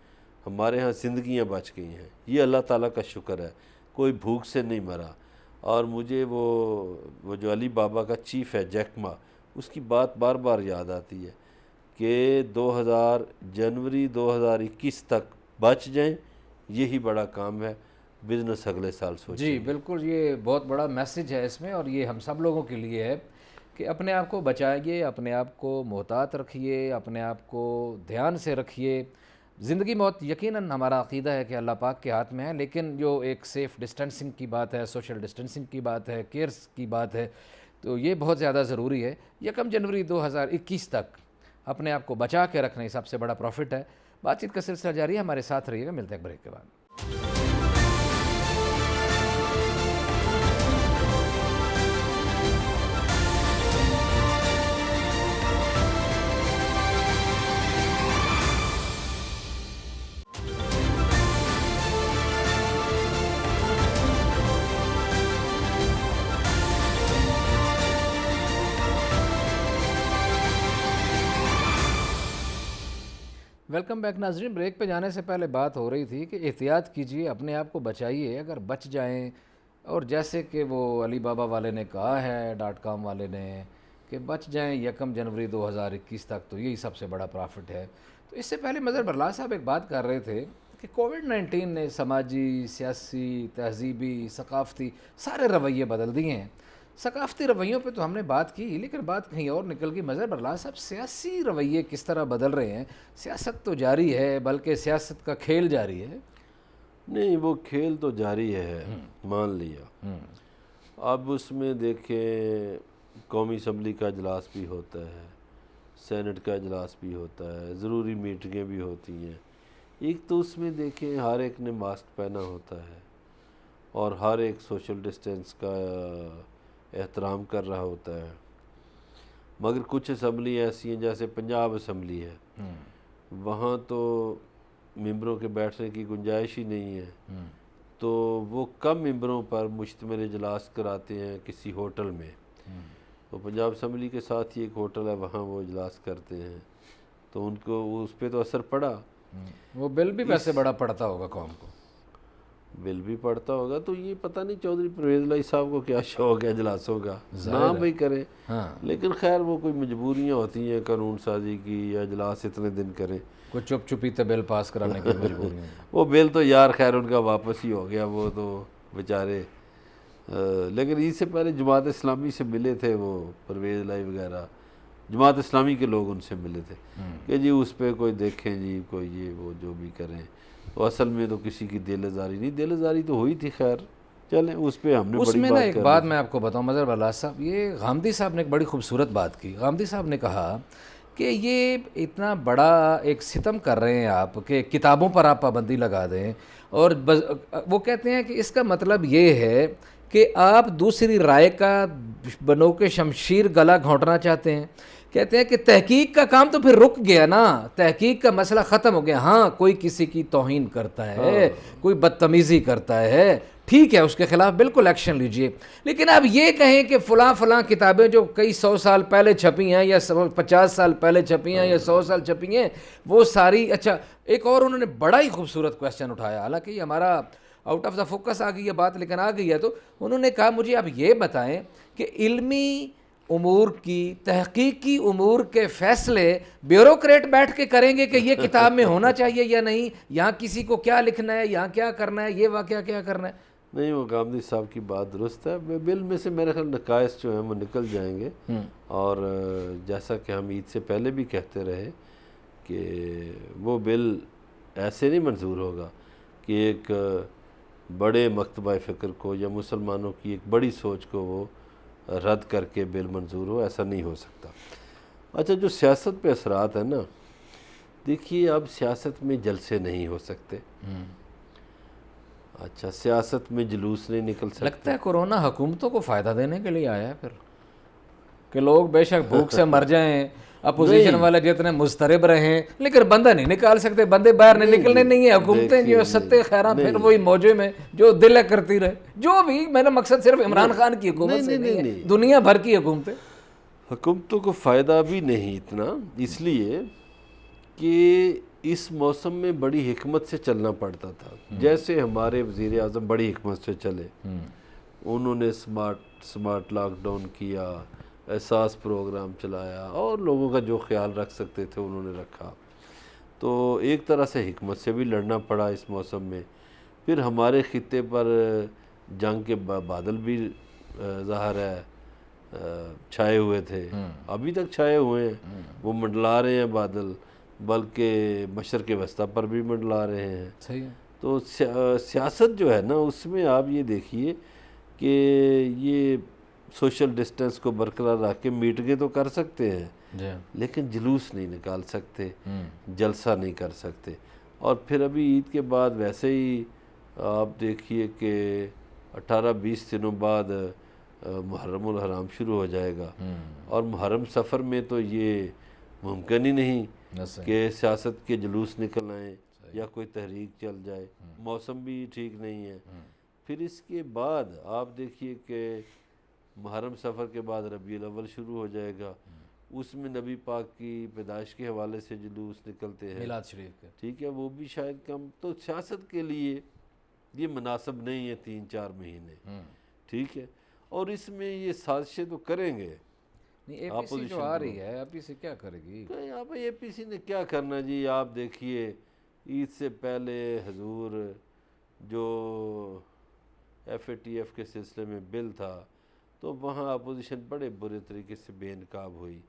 ہمارے ہاں زندگیاں بچ گئی ہیں، یہ اللہ تعالیٰ کا شکر ہے، کوئی بھوک سے نہیں مرا۔ اور مجھے وہ جو علی بابا کا چیف ہے جیک ما، اس کی بات بار بار یاد آتی ہے کہ جنوری 2021 تک بچ جائیں، یہی بڑا کام ہے، بزنس اگلے سال سوچیں۔ جی بالکل، یہ بہت بڑا میسج ہے اس میں، اور یہ ہم سب لوگوں کے لیے ہے کہ اپنے آپ کو بچائیے، اپنے آپ کو محتاط رکھیے، اپنے آپ کو دھیان سے رکھیے۔ زندگی موت یقیناً ہمارا عقیدہ ہے کہ اللہ پاک کے ہاتھ میں ہے، لیکن جو ایک سیف ڈسٹینسنگ کی بات ہے، سوشل ڈسٹینسنگ کی بات ہے، کیئرس کی بات ہے، تو یہ بہت زیادہ ضروری ہے۔ 1 جنوری 2021 تک اپنے آپ کو بچا کے رکھنا ہی سب سے بڑا پروفٹ ہے۔ بات چیت کا سلسلہ جاری ہے، ہمارے ساتھ رہیے گا، ملتے ہیں ایک بریک کے بعد۔ ویلکم بیک ناظرین، بریک پہ جانے سے پہلے بات ہو رہی تھی کہ احتیاط کیجیے، اپنے آپ کو بچائیے، اگر بچ جائیں، اور جیسے کہ وہ علی بابا والے نے کہا ہے .com والے نے کہ بچ جائیں 1 جنوری 2021 تک، تو یہی سب سے بڑا پرافٹ ہے۔ تو اس سے پہلے مظہر برلا صاحب ایک بات کر رہے تھے کہ کووڈ-19 نے سماجی، سیاسی، تہذیبی، ثقافتی سارے رویے بدل دیے ہیں۔ ثقافتی رویوں پہ تو ہم نے بات کی، لیکن بات کہیں اور نکل گئی۔ مظہر برلا صاحب، سیاسی رویے کس طرح بدل رہے ہیں؟ سیاست تو جاری ہے، بلکہ سیاست کا کھیل جاری ہے۔ نہیں، وہ کھیل تو جاری ہے، مان لیا۔ اب اس میں دیکھیں قومی اسمبلی کا اجلاس بھی ہوتا ہے، سینٹ کا اجلاس بھی ہوتا ہے، ضروری میٹنگیں بھی ہوتی ہیں۔ ایک تو اس میں دیکھیں ہر ایک نے ماسک پہنا ہوتا ہے اور ہر ایک سوشل ڈسٹینس کا احترام کر رہا ہوتا ہے، مگر کچھ اسمبلی ایسی ہیں جیسے پنجاب اسمبلی ہے، وہاں تو ممبروں کے بیٹھنے کی گنجائش ہی نہیں ہے، تو وہ کم ممبروں پر مشتمل اجلاس کراتے ہیں کسی ہوٹل میں۔ تو پنجاب اسمبلی کے ساتھ ہی ایک ہوٹل ہے، وہاں وہ اجلاس کرتے ہیں، تو ان کو اس پہ تو اثر پڑا۔ وہ بل بھی ویسے بڑا پڑتا ہوگا قوم کو، بل بھی پڑتا ہوگا، تو یہ پتہ نہیں چودھری پرویز الہی صاحب کو کیا شوق ہے اجلاسوں کا، نہ بھی کریں، لیکن خیر وہ کوئی مجبوریاں ہوتی ہیں قانون سازی کی، یا اجلاس اتنے دن کریں، کوئی چپ چپیتے بل پاس کرانے کی مجبوری ہے۔ وہ بل تو یار خیر ان کا واپس ہی ہو گیا، وہ تو بیچارے، لیکن اس سے پہلے جماعت اسلامی سے ملے تھے وہ پرویز الہی وغیرہ، جماعت اسلامی کے لوگ ان سے ملے تھے کہ جی اس پہ کوئی دیکھیں، جی کوئی یہ وہ جو بھی کریں، تو اصل میں تو کسی کی دل آزاری نہیں، دل آزاری تو ہوئی تھی، خیر چلیں اس پہ ہم نے اس بڑی میں نا بات ایک کر بات میں آپ کو بتاؤں مظہر برلا صاحب، یہ غامدی صاحب نے ایک بڑی خوبصورت بات کی۔ غامدی صاحب نے کہا کہ یہ اتنا بڑا ایک ستم کر رہے ہیں آپ کہ کتابوں پر آپ پابندی لگا دیں، اور وہ کہتے ہیں کہ اس کا مطلب یہ ہے کہ آپ دوسری رائے کا بنو کے شمشیر گلا گھونٹنا چاہتے ہیں۔ کہتے ہیں کہ تحقیق کا کام تو پھر رک گیا نا، تحقیق کا مسئلہ ختم ہو گیا۔ ہاں کوئی کسی کی توہین کرتا ہے، کوئی بدتمیزی کرتا ہے، ٹھیک ہے، اس کے خلاف بالکل ایکشن لیجئے، لیکن آپ یہ کہیں کہ فلاں فلاں کتابیں جو کئی 100 سال پہلے چھپی ہیں، یا 50 سال پہلے چھپی ہیں، یا 100 سال چھپی ہیں، وہ ساری، اچھا ایک اور انہوں نے بڑا ہی خوبصورت کویسچن اٹھایا، حالانکہ یہ ہمارا آؤٹ آف دا فوکس آ گئی ہے بات، لیکن آ گئی ہے، تو انہوں نے کہا مجھے آپ یہ بتائیں کہ علمی امور کی تحقیقی امور کے فیصلے بیوروکریٹ بیٹھ کے کریں گے کہ یہ کتاب میں ہونا چاہیے یا نہیں, یہاں کسی کو کیا لکھنا ہے, یہاں کیا کرنا ہے, یہ واقعہ کیا کرنا ہے. نہیں وہ گامدی صاحب کی بات درست ہے. بل میں سے میرے خیال نقائص جو ہیں وہ نکل جائیں گے, اور جیسا کہ ہم عید سے پہلے بھی کہتے رہے کہ وہ بل ایسے نہیں منظور ہوگا کہ ایک بڑے مکتبہ فکر کو یا مسلمانوں کی ایک بڑی سوچ کو وہ رد کر کے بل منظور ہو, ایسا نہیں ہو سکتا. اچھا جو سیاست پہ اثرات ہیں نا, دیکھیے اب سیاست میں جلسے نہیں ہو سکتے, اچھا سیاست میں جلوس نہیں نکل سکتے. لگتا ہے کورونا حکومتوں کو فائدہ دینے کے لیے آیا ہے پھر, کہ لوگ بے شک بھوک سے مر جائیں, اپوزیشن والے جتنے مضطرب رہیں, لیکن بندہ نہیں نکال سکتے, بندے باہر نہیں نکلنے نہیں ہیں. حکومتیں جو ستے خیراں پھر وہی موجے میں جو دل ہے کرتی رہے. جو بھی میرا مقصد صرف عمران خان کی حکومت سے نہیں ہے, دنیا بھر کی حکومتیں. حکومتوں کو فائدہ بھی نہیں اتنا, اس لیے کہ اس موسم میں بڑی حکمت سے چلنا پڑتا تھا. جیسے ہمارے وزیر اعظم بڑی حکمت سے چلے, انہوں نے سمارٹ لاک ڈاؤن کیا, احساس پروگرام چلایا, اور لوگوں کا جو خیال رکھ سکتے تھے انہوں نے رکھا. تو ایک طرح سے حکمت سے بھی لڑنا پڑا اس موسم میں. پھر ہمارے خطے پر جنگ کے بادل بھی ظاہر ہے چھائے ہوئے تھے, ابھی تک چھائے ہوئے ہیں, وہ منڈلا رہے ہیں بادل, بلکہ مشرق وسطیٰ پر بھی منڈلا رہے ہیں. صحیح ہے. تو سیاست جو ہے نا اس میں آپ یہ دیکھیے کہ یہ سوشل ڈسٹنس کو برقرار رکھ کے میٹنگیں تو کر سکتے ہیں, لیکن جلوس نہیں نکال سکتے, جلسہ نہیں کر سکتے. اور پھر ابھی عید کے بعد ویسے ہی آپ دیکھیے کہ 18-20 دنوں بعد محرم الحرام شروع ہو جائے گا, اور محرم سفر میں تو یہ ممکن ہی نہیں کہ سیاست کے جلوس نکل آئیں یا کوئی تحریک چل جائے. موسم بھی ٹھیک نہیں ہے. پھر اس کے بعد آپ دیکھیے کہ محرم سفر کے بعد ربیع الاول شروع ہو جائے گا, اس میں نبی پاک کی پیدائش کے حوالے سے جلوس نکلتے ہیں, میلاد شریف کے, ٹھیک ہے, وہ بھی شاید کم. تو سیاست کے لیے یہ مناسب نہیں ہے 3-4 مہینے, ٹھیک ہے. اور اس میں یہ سازشیں تو کریں گے, نہیں اے پی سی جو آ رہی ہے, اے پی سی کیا کرے گی؟ اے پی سی نے کیا کرنا جی. آپ دیکھیے عید سے پہلے حضور جو ایف اے ٹی ایف کے سلسلے میں بل تھا, تو وہاں اپوزیشن بڑے برے طریقے سے بے نقاب ہوئی.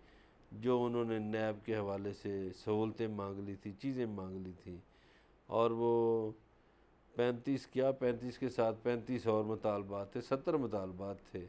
جو انہوں نے نیب کے حوالے سے سہولتیں مانگ لی تھی, چیزیں مانگ لی تھیں, اور وہ 35 کے ساتھ 35 اور مطالبات تھے, 70 مطالبات تھے,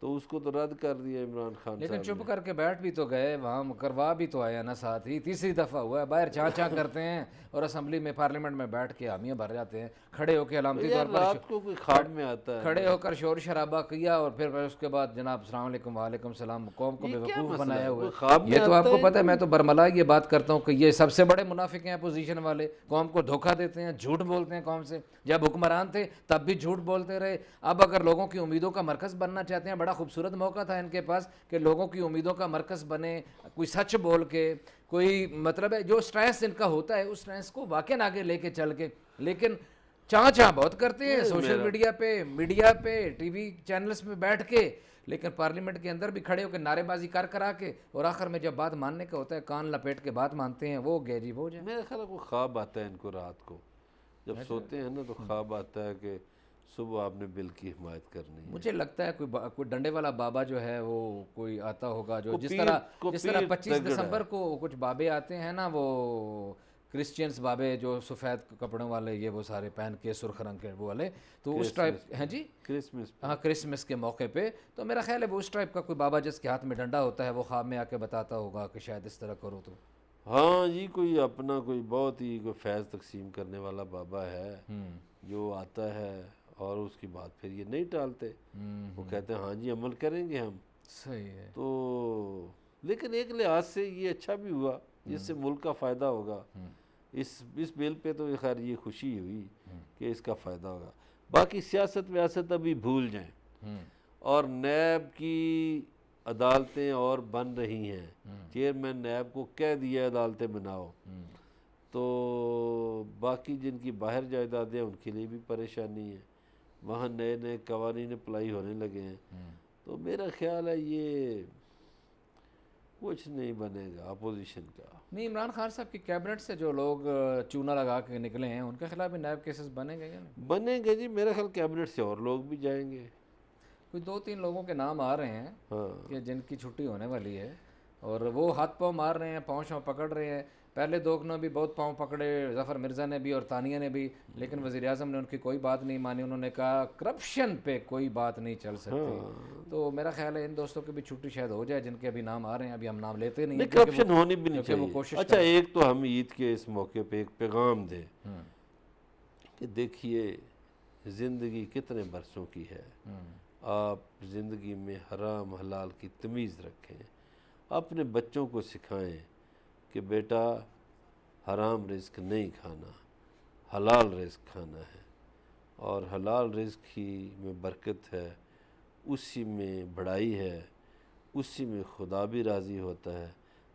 تو اس کو تو رد کر دیا عمران خان صاحب. لیکن چپ کر کے بیٹھ بھی تو گئے, وہاں کروا بھی تو آیا نا ساتھ ہی. تیسری دفعہ ہوا ہے, باہر چاں چاں کرتے ہیں اور اسمبلی میں پارلیمنٹ میں بیٹھ کے حامیاں بھر جاتے ہیں. کھڑے ہو کے علامتی طور پر رات کو کوئی خواب میں آتا ہے, کھڑے ہو کر شور شرابہ کیا, اور پھر اس کے بعد جناب السلام علیکم وعلیکم السلام, قوم کو بیوقوف بنایا ہوا ہے. یہ تو آپ کو پتہ ہے, میں تو برملا یہ بات کرتا ہوں کہ یہ سب سے بڑے منافق ہیں اپوزیشن والے. قوم کو دھوکہ دیتے ہیں, جھوٹ بولتے ہیں قوم سے. جب حکمران تھے تب بھی جھوٹ بولتے رہے. اب اگر لوگوں کی امیدوں کا مرکز بننا چاہتے ہیں, بڑا خوبصورت موقع تھا ان کے پاس کہ لوگوں کی امیدوں کا مرکز بنے, کوئی سچ بول کے, کوئی مطلب ہے جو سٹریس ان کا ہوتا ہے اس سٹریس کو واقعا آگے لے کے چل کے. لیکن چاں چاں بہت کرتے ہیں سوشل میڈیا پہ ٹی وی چینلز میں بیٹھ کے, لیکن پارلیمنٹ کے اندر بھی کھڑے ہو کے نعرے بازی کرا کے, اور آخر میں جب بات ماننے کا ہوتا ہے کان لپیٹ کے بات مانتے ہیں. وہ گے جی وہ جائے. میرے خیال ہے کوئی خواب آتا ہے ان کو رات کو جب سوتے ہیں نا, تو خواب آتا ہے کہ صبح آپ نے بل کی حمایت کرنی ہے. مجھے لگتا ہے کوئی ڈنڈے والا بابا جو ہے وہ کوئی آتا ہوگا, جو جس طرح 25 دسمبر کو کچھ بابے آتے ہیں نا, وہ کرسچینس بابے جو سفید کپڑوں والے, یہ وہ سارے پہن کے سرخ رنگ کے وہ والے, تو اس ٹائپ ہیں جی, کرسمس کے موقع پہ. تو میرا خیال ہے وہ اس ٹائپ کا کوئی بابا جس کے ہاتھ میں ڈنڈا ہوتا ہے, وہ خواب میں آ کے بتاتا ہوگا کہ شاید اس طرح کرو. تو ہاں جی, کوئی اپنا کوئی بہت ہی کوئی فیض تقسیم کرنے والا بابا ہے جو آتا ہے, اور اس کی بات پھر یہ نہیں ٹالتے. وہ کہتے ہیں ہاں جی عمل کریں گے ہم. صحیح ہے. تو لیکن ایک لحاظ سے یہ اچھا بھی ہوا, جس سے ملک کا فائدہ ہوگا. اس بل پہ تو خیر یہ خوشی ہوئی کہ اس کا فائدہ ہوگا. باقی سیاست ویاست ابھی بھول جائیں, اور نیب کی عدالتیں اور بن رہی ہیں. چیئرمین نیب کو کہہ دیا عدالتیں بناؤ, تو باقی جن کی باہر جائیدادیں ان کے لیے بھی پریشانی ہے. وہاں نئے قوانین اپلائی ہونے لگے ہیں. تو میرا خیال ہے یہ کچھ نہیں بنے گا اپوزیشن کا۔ نہیں، عمران خان صاحب کی کیبنٹ سے جو لوگ چونا لگا کے نکلے ہیں ان کے خلاف بھی نائب کیسز بنیں گے یا نہیں؟ بنیں گے جی، میرا خیال کیبنٹ سے اور لوگ بھی جائیں گے۔ کوئی 2-3 لوگوں کے نام آ رہے ہیں ہاں کہ جن کی چھٹی ہونے والی ہے، اور وہ ہاتھ پاؤں مار رہے ہیں، پاؤں شاؤں پکڑ رہے ہیں۔ پہلے دو نے بھی بہت پاؤں پکڑے، ظفر مرزا نے بھی اور ثانیہ نے بھی، لیکن وزیر اعظم نے ان کی کوئی بات نہیں مانی۔ انہوں نے کہا کرپشن پہ کوئی بات نہیں چل سکتی۔ تو میرا خیال ہے ان دوستوں کی بھی چھٹی شاید ہو جائے جن کے ابھی نام آ رہے ہیں، ابھی ہم نام لیتے نہیں ہیں نہیں، کرپشن ہونی بھی نہیں کیونکہ وہ چاہیے۔ کوشش اچھا، ایک تو ہم عید کے اس موقع پہ ایک پیغام دیں ہوں کہ دیکھیے زندگی کتنے برسوں کی ہے، آپ زندگی میں حرام حلال کی تمیز رکھیں، اپنے بچوں کو سکھائیں کہ بیٹا حرام رزق نہیں کھانا، حلال رزق کھانا ہے، اور حلال رزق ہی میں برکت ہے، اسی میں بڑائی ہے، اسی میں خدا بھی راضی ہوتا ہے۔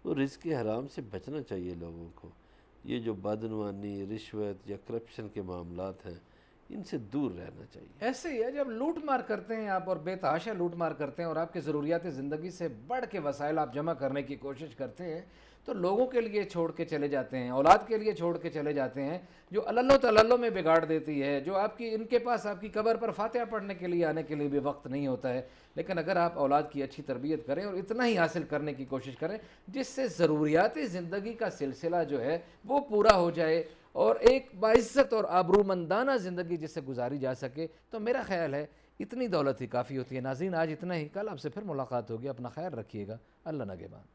تو رزق حرام سے بچنا چاہیے لوگوں کو۔ یہ جو بدعنوانی، رشوت یا کرپشن کے معاملات ہیں ان سے دور رہنا چاہیے۔ ایسے ہی ہے جب لوٹ مار کرتے ہیں آپ، اور بے تحاشا لوٹ مار کرتے ہیں، اور آپ کے ضروریات زندگی سے بڑھ کے وسائل آپ جمع کرنے کی کوشش کرتے ہیں، تو لوگوں کے لیے چھوڑ کے چلے جاتے ہیں، اولاد کے لیے چھوڑ کے چلے جاتے ہیں، جو اللہ تللو میں بگاڑ دیتی ہے، جو آپ کی ان کے پاس آپ کی قبر پر فاتحہ پڑھنے کے لیے آنے کے لیے بھی وقت نہیں ہوتا ہے۔ لیکن اگر آپ اولاد کی اچھی تربیت کریں اور اتنا ہی حاصل کرنے کی کوشش کریں جس سے ضروریات زندگی کا سلسلہ جو ہے وہ پورا ہو جائے، اور ایک باعزت اور آبرومندانہ زندگی جس سے گزاری جا سکے، تو میرا خیال ہے اتنی دولت ہی کافی ہوتی ہے۔ ناظرین، آج اتنا ہی، کل آپ سے پھر ملاقات ہوگی۔ اپنا خیال رکھیے گا۔ اللہ نگہبان۔